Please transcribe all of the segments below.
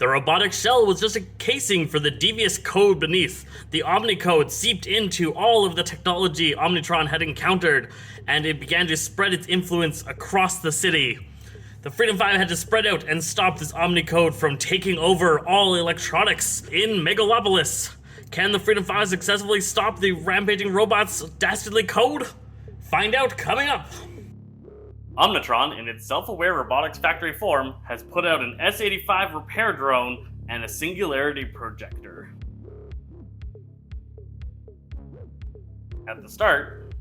The robotic shell was just a casing for the devious code beneath. The Omnicode seeped into all of the technology Omnitron had encountered, and it began to spread its influence across the city. The Freedom 5 had to spread out and stop this Omnicode from taking over all electronics in Megalopolis. Can the Freedom 5 successfully stop the rampaging robots' dastardly code? Find out coming up! Omnitron, in its self-aware robotics factory form, has put out an S-85 repair drone and a Singularity projector. At the start,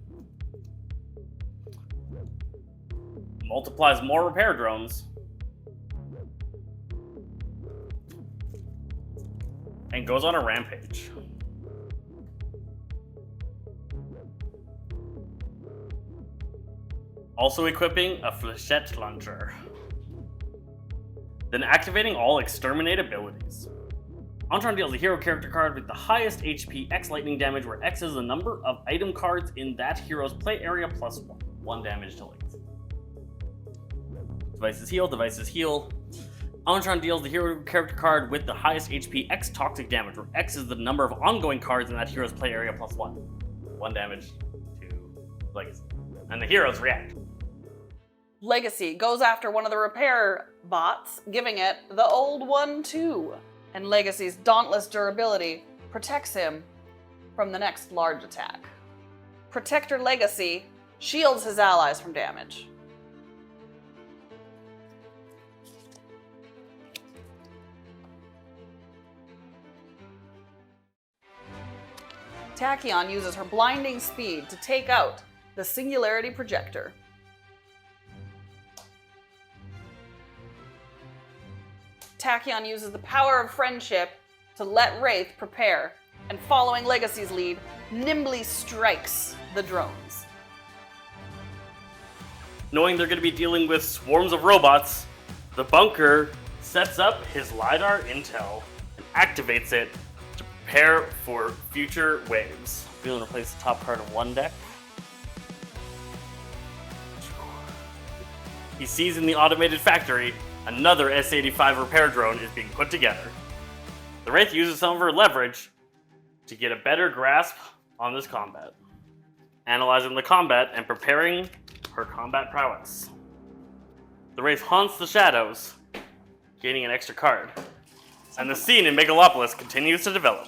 multiplies more repair drones and goes on a rampage. Also equipping a Phresh launcher. Then activating all exterminate abilities. Omnitron deals a hero character card with the highest HP X lightning damage, where X is the number of item cards in that hero's play area plus 1 damage to length. Devices heal. Omnitron deals the hero character card with the highest HP X toxic damage, where X is the number of ongoing cards in that hero's play area plus 1. 1 damage to Legacy. And the heroes react. Legacy goes after one of the repair bots, giving it the old 1-2. And Legacy's dauntless durability protects him from the next large attack. Protector Legacy shields his allies from damage. Tachyon uses her blinding speed to take out the Singularity projector. Tachyon uses the power of friendship to let Wraith prepare, and following Legacy's lead, nimbly strikes the drones. Knowing they're going to be dealing with swarms of robots, the bunker sets up his LiDAR intel and activates it to prepare for future waves. We're going to replace the top card of one deck. He sees in the automated factory another S-85 repair drone is being put together. The Wraith uses some of her leverage to get a better grasp on this combat, analyzing the combat and preparing her combat prowess. The Wraith haunts the shadows, gaining an extra card, and the scene in Megalopolis continues to develop,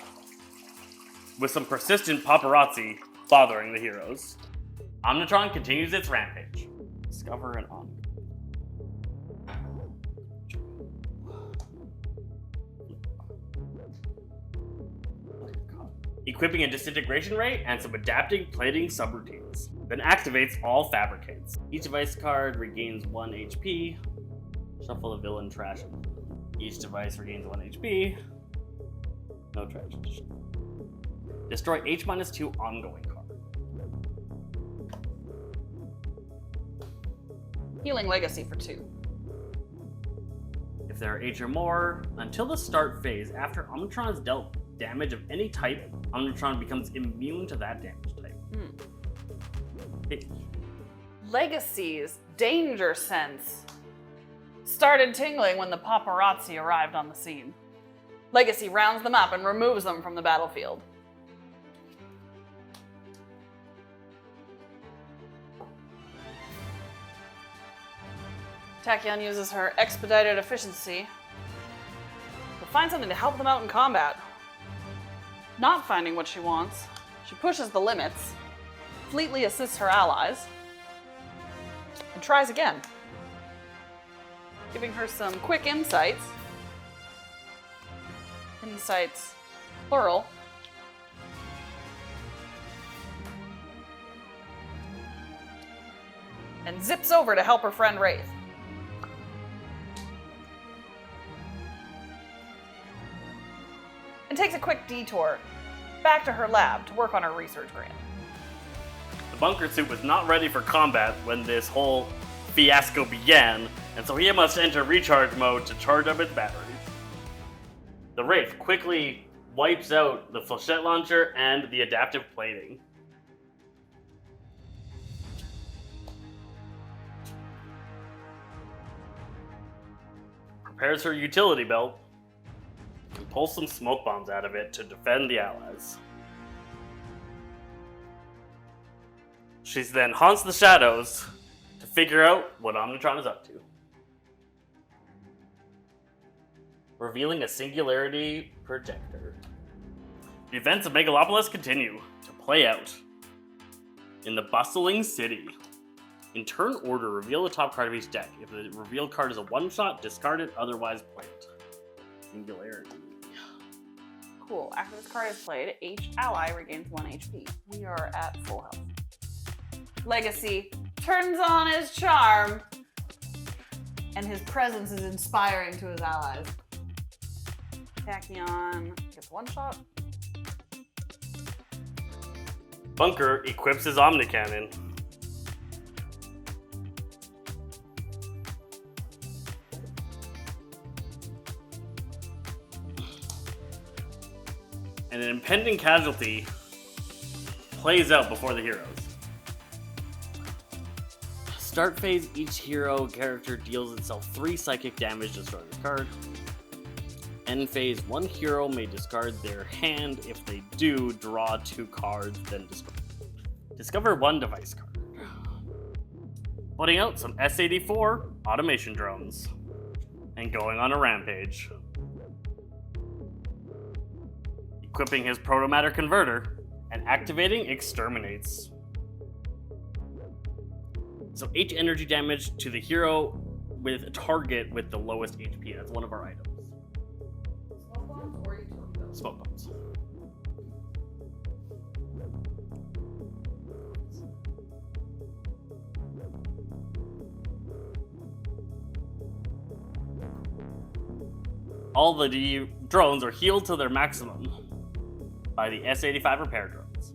with some persistent paparazzi bothering the heroes. Omnitron continues its rampage. Discover an Omni. Equipping a disintegration ray and some adapting plating subroutines. Then activates all fabricates. Each device card regains 1 HP. Shuffle the villain trash. Each device regains 1 HP. No trash. Destroy H-2 ongoing card. Healing Legacy for 2. If there are H or more, until the start phase, after Omnitron is dealt damage of any type, Omnitron becomes immune to that damage type. Legacy's danger sense started tingling when the paparazzi arrived on the scene. Legacy rounds them up and removes them from the battlefield. Tachyon uses her expedited efficiency to find something to help them out in combat. Not finding what she wants, she pushes the limits, fleetly assists her allies, and tries again, giving her some quick insights. Insights, plural. And zips over to help her friend Wraith. And takes a quick detour back to her lab to work on her research grant. The bunker suit was not ready for combat when this whole fiasco began, and so he must enter recharge mode to charge up its batteries. The Wraith quickly wipes out the Phresh launcher and the adaptive plating. Prepares her utility belt and pull some smoke bombs out of it to defend the allies. She then haunts the shadows to figure out what Omnitron is up to. Revealing a Singularity projector. The events of Megalopolis continue to play out in the bustling city. In turn order, reveal the top card of each deck. If the revealed card is a one-shot, discard it, otherwise play it. Singularity. Cool. After this card is played, each ally regains 1 HP. We are at full health. Legacy turns on his charm, and his presence is inspiring to his allies. Tachyon gets 1 shot. Bunker equips his Omnicannon. And an impending casualty plays out before the heroes. Start phase, each hero character deals itself 3 psychic damage, destroying the card. End phase, 1 hero may discard their hand. If they do, draw 2 cards, then discover 1 device card. Putting out some S-84 automation drones. And going on a rampage. Equipping his protomatter converter and activating exterminates. So H energy damage to the hero with a target with the lowest HP. That's one of our items. Smoke bombs or torpedoes? Smoke bombs. All the drones are healed to their maximum by the S-85 repair drones.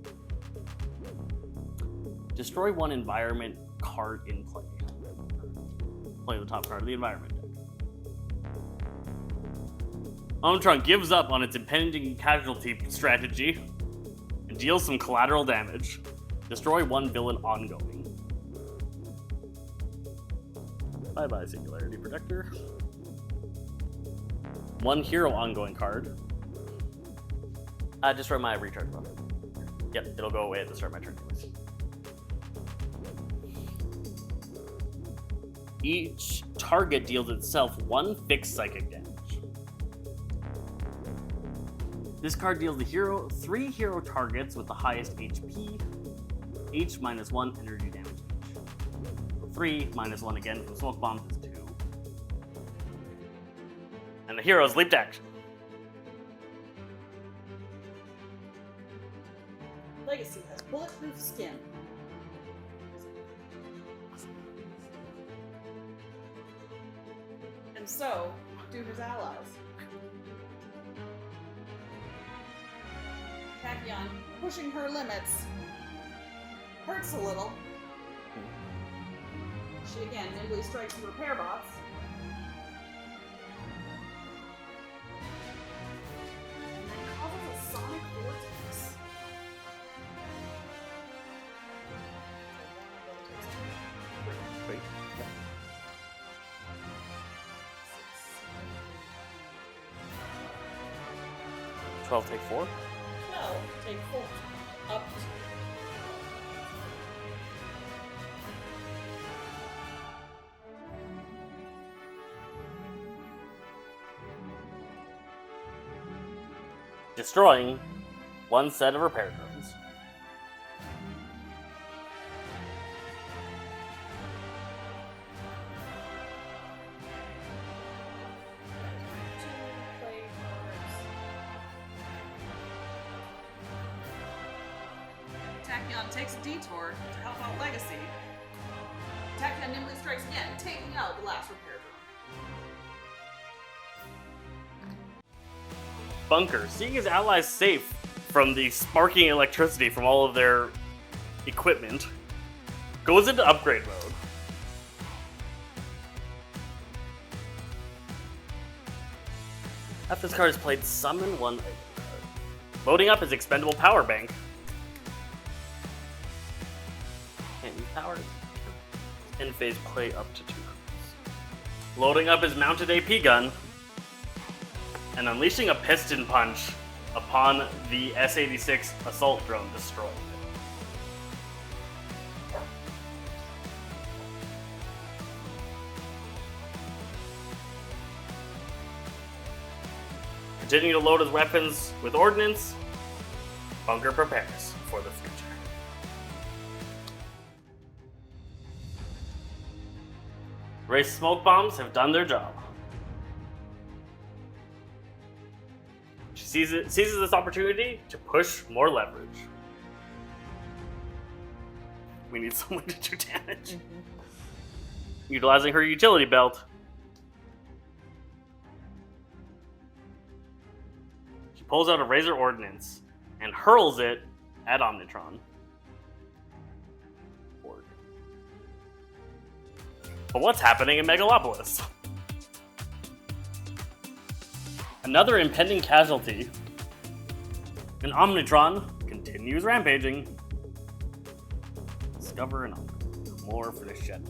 Destroy 1 environment card in play. Play the top card of the environment deck. Omnitron gives up on its impending casualty strategy and deals some collateral damage. Destroy 1 villain ongoing. Bye-bye, Singularity Protector. 1 hero ongoing card. Destroy my recharge buffer. Yep, it'll go away at the start of my turn. Each target deals itself 1 fixed psychic damage. This card deals the hero 3 hero targets with the highest HP, H minus 1 energy damage each. 3 minus 1 again from smoke bombs is 2. And the heroes leap to action. Legacy has bulletproof skin. And so do his allies. Tachyon, pushing her limits, hurts a little. She again nimbly strikes the repair bots. And then causes a sonic vortex. Wait. 12 take 4? 12 take 4. Up to. Destroying 1 set of repair drones. Tachyon takes a detour to help out Legacy. Tachyon nimbly strikes again, taking out the last repair drone. Bunker, seeing his allies safe from the sparking electricity from all of their equipment, goes into upgrade mode. After this card is played, summon 1 item card. Loading up his expendable power bank. Can't use power. End phase, play up to 2 cards. Loading up his mounted AP gun. and unleashing a piston punch upon the S-86 assault drone destroyed. Continuing to load his weapons with ordnance, Bunker prepares for the future. Race smoke bombs have done their job. She seizes this opportunity to push more leverage. We need someone to do damage. Utilizing her utility belt, she pulls out a razor ordnance and hurls it at Omnitron. But what's happening in Megalopolis? Another impending casualty, and Omnitron continues rampaging. Discover and more for this shit.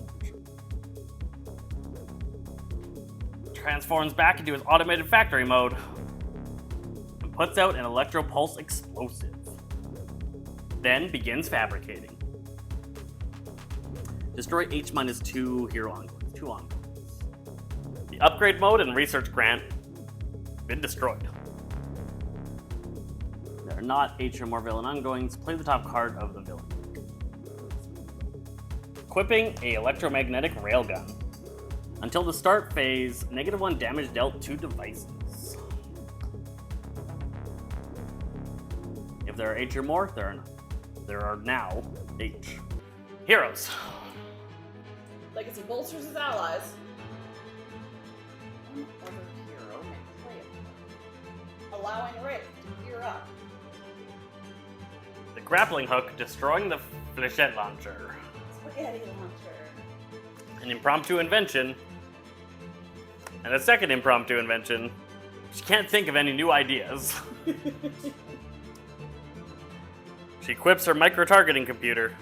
Transforms back into his automated factory mode and puts out an electro-pulse explosive. Then begins fabricating. Destroy H-2 hero envoys. 2 envoys. The upgrade mode and research grant been destroyed. There are not H or more villain ongoings. Play the top card of the villain. Equipping a electromagnetic railgun. Until the start phase, -1 damage dealt to devices. If there are H or more, there are now H. Heroes. Legacy bolsters his allies. One other hero may play it, allowing Wraith to gear up. The grappling hook destroying the flechette launcher. Spaghetti launcher. An impromptu invention. And a second impromptu invention. She can't think of any new ideas. She equips her micro-targeting computer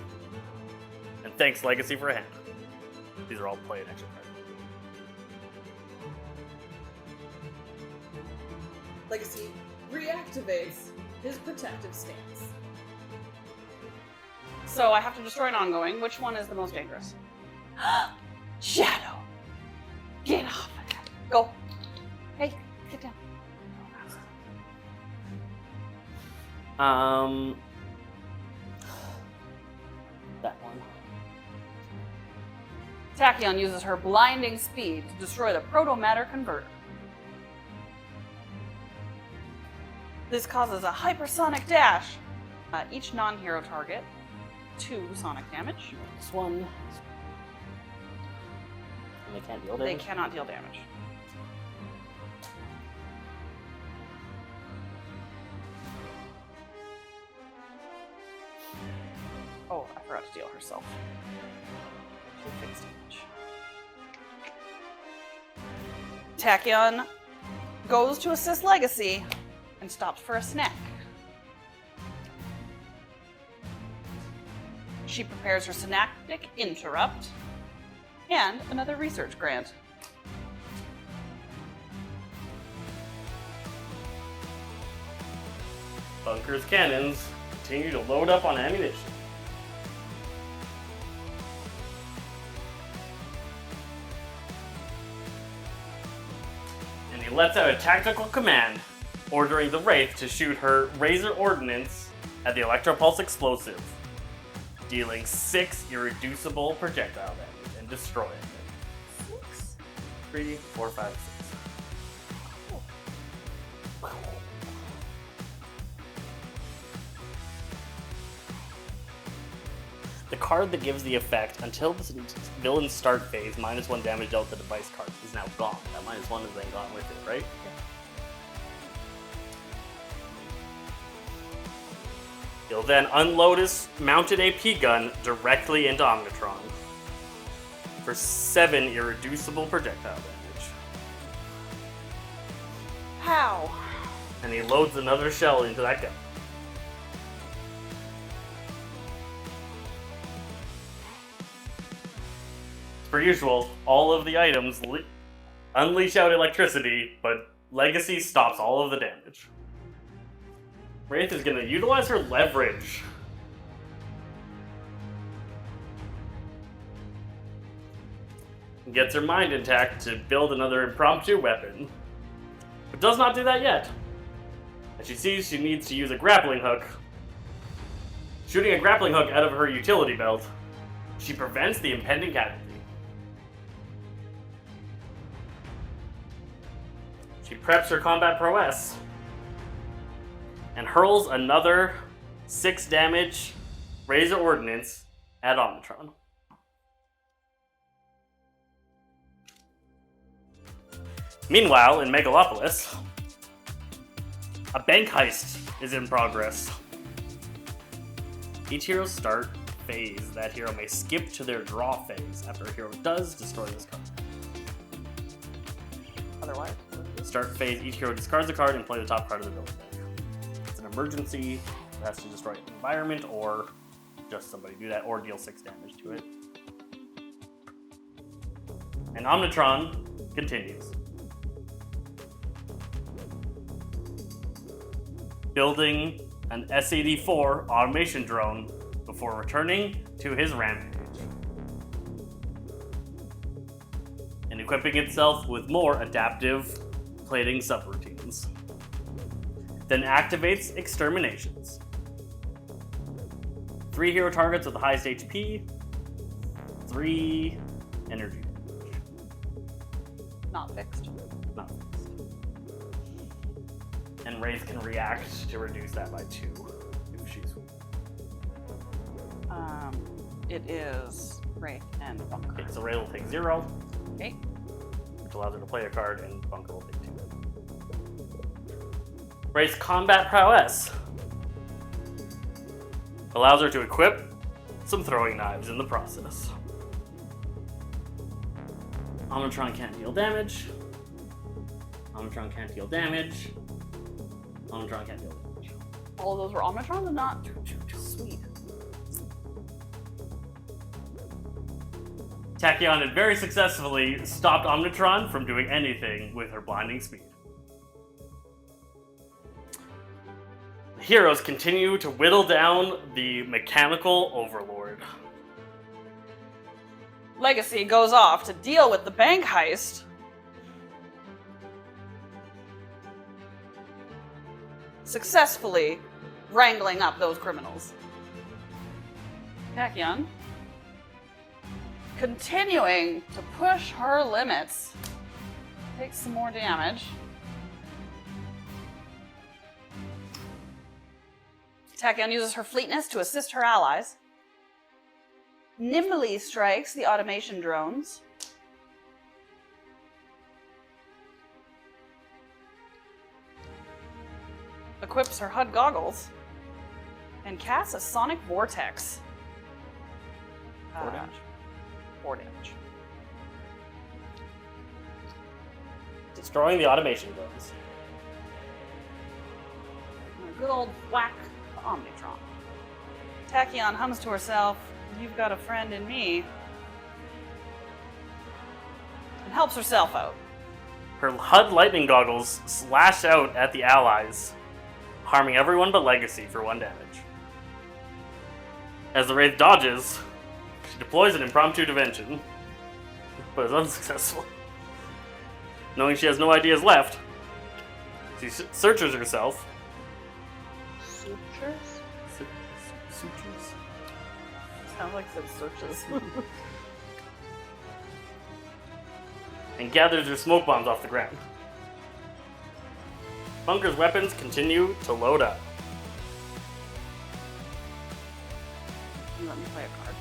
and thanks Legacy for a hand. These are all play an extra card. Legacy reactivates his protective stance. So I have to destroy an ongoing. Which one is the most dangerous? Shadow! Get off of that. Go. Hey, get down. That one. Tachyon uses her blinding speed to destroy the proto-matter converter. This causes a hypersonic dash. Each non-hero target, 2 sonic damage. This one. And they can't deal They damage? cannot deal damage. Oh, I forgot to deal herself. 2 fixed damage. Tachyon goes to assist Legacy and stops for a snack. She prepares her synaptic interrupt and another research grant. Bunker's cannons continue to load up on ammunition. And he lets out a tactical command, ordering the Wraith to shoot her Razor Ordnance at the Electropulse explosive, dealing 6 irreducible projectile damage and destroying it. 6? 3, 4, 5, 6. The card that gives the effect until the villain's start phase, -1 damage dealt to device card, is now gone. That -1 is then gone with it, right? Yeah. You'll then unload his mounted AP gun directly into Omnitron for 7 irreducible projectile damage. How? And he loads another shell into that gun. Per usual, all of the items unleash out electricity, but Legacy stops all of the damage. Wraith is going to utilize her leverage. And gets her mind intact to build another impromptu weapon. But does not do that yet. As she sees she needs to use a grappling hook. Shooting a grappling hook out of her utility belt, she prevents the impending casualty. She preps her combat prowess and hurls another 6 damage Razor Ordnance at Omnitron. Meanwhile, in Megalopolis, a bank heist is in progress. Each hero's start phase, that hero may skip to their draw phase after a hero does destroy this card. Otherwise, Start phase, each hero discards a card and play the top card of the building deck. It's an emergency, it has to destroy an environment, or just somebody do that, or deal 6 damage to it. And Omnitron continues. Building an S-84 automation drone before returning to his rampage. And equipping itself with more adaptive plating subroutines. Then activates exterminations. 3 hero targets with the highest HP, 3 energy damage. not fixed. Not fixed. And Wraith can react to reduce that by 2 if she's weak. It is Wraith and Bunker. Okay, so Wraith will take 0. Okay. Which allows her to play a card, and Bunker will take 2. Wraith's combat prowess allows her to equip some throwing knives in the process. Omnitron can't deal damage. Omnitron can't deal damage. Omnitron can't deal damage. All of those were Omnitron and not sweet. Tachyon had very successfully stopped Omnitron from doing anything with her blinding speed. The heroes continue to whittle down the mechanical overlord. Legacy goes off to deal with the bank heist. Successfully wrangling up those criminals. Tachyon, continuing to push her limits, takes some more damage. Tachyon uses her fleetness to assist her allies. Nimbly strikes the automation drones. Equips her HUD goggles. And casts a sonic vortex. 4 damage. 4 damage. Destroying the automation drones. And a good old whack to Omnitron. Tachyon hums to herself, "You've got a friend in me," and helps herself out. Her HUD lightning goggles slash out at the allies, harming everyone but Legacy for 1 damage. As the Wraith dodges, she deploys an impromptu dimension, but is unsuccessful. Knowing she has no ideas left, she searches herself. Sutures? Sutures? Sounds like some searches. And gathers her smoke bombs off the ground. Bunker's weapons continue to load up. You let me play a card.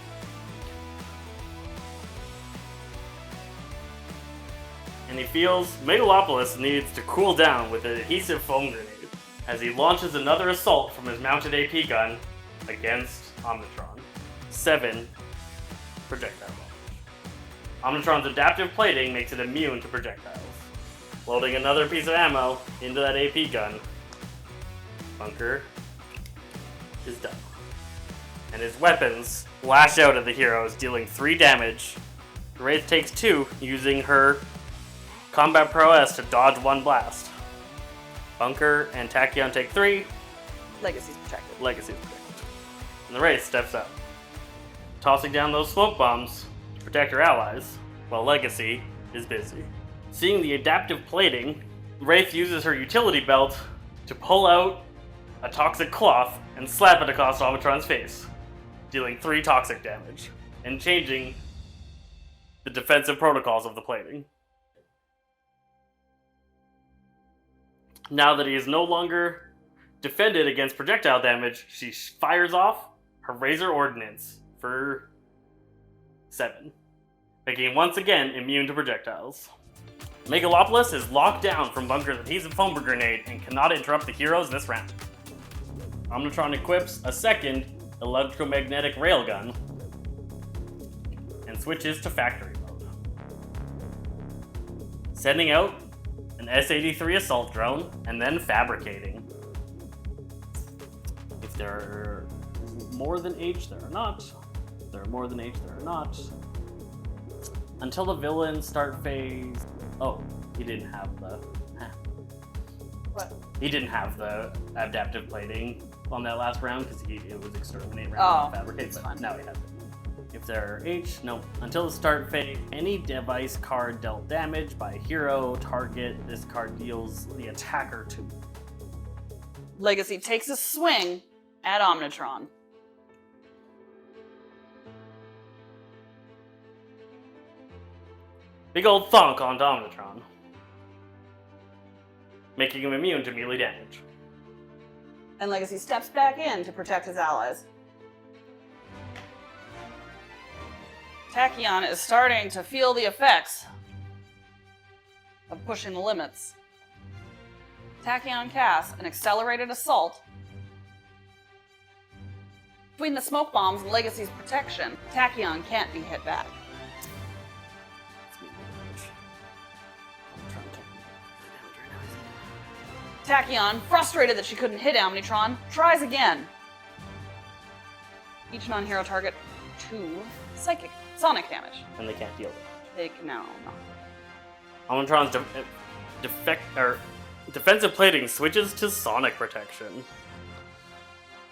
And he feels Megalopolis needs to cool down with an adhesive foam grenade as he launches another assault from his mounted AP gun against Omnitron. 7 projectile damage. Omnitron's adaptive plating makes it immune to projectiles. Loading another piece of ammo into that AP gun, Bunker is done. And his weapons lash out at the heroes, dealing 3 damage. Wraith takes 2, using her combat prowess to dodge 1 blast. Bunker and Tachyon take 3. Legacy's protected. Legacy is protected. And the Wraith steps up, tossing down those smoke bombs to protect her allies, while Legacy is busy. Seeing the adaptive plating, Wraith uses her utility belt to pull out a toxic cloth and slap it across Omnitron's face, dealing 3 toxic damage, and changing the defensive protocols of the plating. Now that he is no longer defended against projectile damage, she fires off her Razor Ordnance for 7, making him once again immune to projectiles. Megalopolis is locked down from Bunker's adhesive foam grenade and cannot interrupt the heroes this round. Omnitron equips a second electromagnetic railgun and switches to factory mode, sending out an S-83 assault drone and then fabricating. If there are more than H, there are not. If there are more than H, there are not. Until the villains start phase. Oh, he didn't have the. What? He didn't have the adaptive plating on that last round because it was exterminate round, Oh, not fabricate. that's But fine. now he has it. If there are H, no. Until the start phase, any device card dealt damage by a hero target, this card deals the attacker 2. Legacy takes a swing at Omnitron. Big old thunk onto Omnitron, making him immune to melee damage. And Legacy steps back in to protect his allies. Tachyon is starting to feel the effects of pushing the limits. Tachyon casts an accelerated assault. Between the smoke bombs and Legacy's protection, Tachyon can't be hit back. Tachyon, frustrated that she couldn't hit Omnitron, tries again. Each non-hero target 2 sonic damage. And they can't deal with it. No. Omnitron's defensive plating switches to sonic protection. And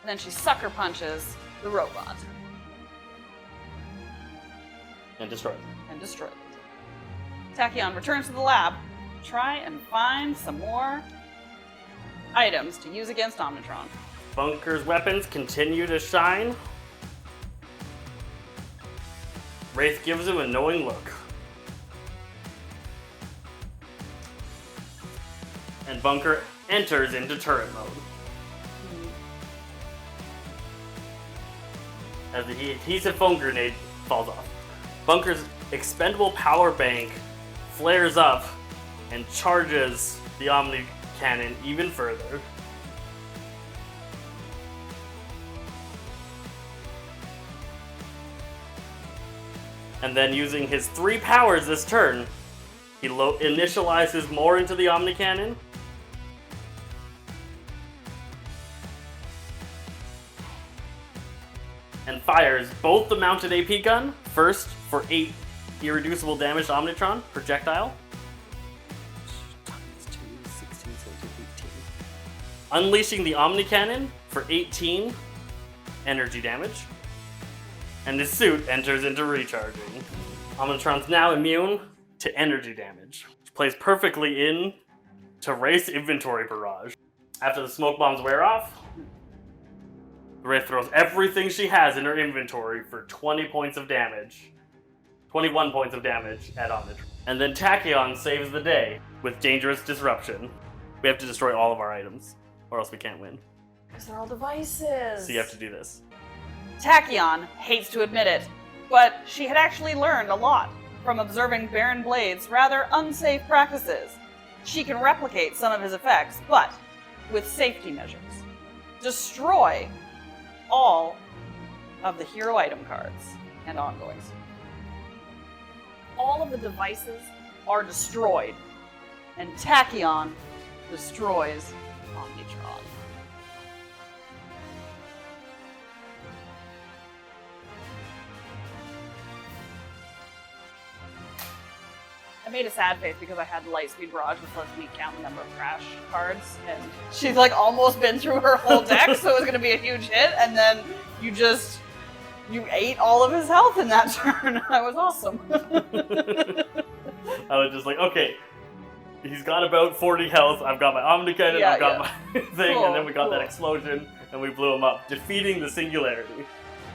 then she sucker punches the robot And destroys. and destroys it. Tachyon returns to the lab to try and find some more items to use against Omnitron. Bunker's weapons continue to shine. Wraith gives him a knowing look. And Bunker enters into turret mode. As the adhesive foam grenade falls off. Bunker's expendable power bank flares up and charges the Omni Cannon even further. And then using his 3 powers this turn, he initializes more into the Omni Cannon. And fires both the mounted AP gun, first for 8 irreducible damage to Omnitron, projectile. Times 2, 16, 17, 18. Unleashing the Omni Cannon for 18 energy damage. And his suit enters into recharging. Omnitron's now immune to energy damage, which plays perfectly in to Wraith's inventory barrage. After the smoke bombs wear off, Wraith throws everything she has in her inventory for 20 points of damage. 21 points of damage at Omnitron. And then Tachyon saves the day with dangerous disruption. We have to destroy all of our items, or else we can't win. Because they're all devices. So you have to do this. Tachyon hates to admit it, but she had actually learned a lot from observing Baron Blade's rather unsafe practices. She can replicate some of his effects, but with safety measures. Destroy all of the hero item cards and ongoings. All of the devices are destroyed, and Tachyon destroys Omnitron. I made a sad face because I had the Lightspeed Barrage, which lets me count the number of Phresh cards, and she's like almost been through her whole deck, so it was gonna be a huge hit, and then you ate all of his health in that turn. That was awesome. I was just like, okay, he's got about 40 health, I've got my Omnicode, I've got my thing, and then we got that explosion, and we blew him up, defeating the Singularity.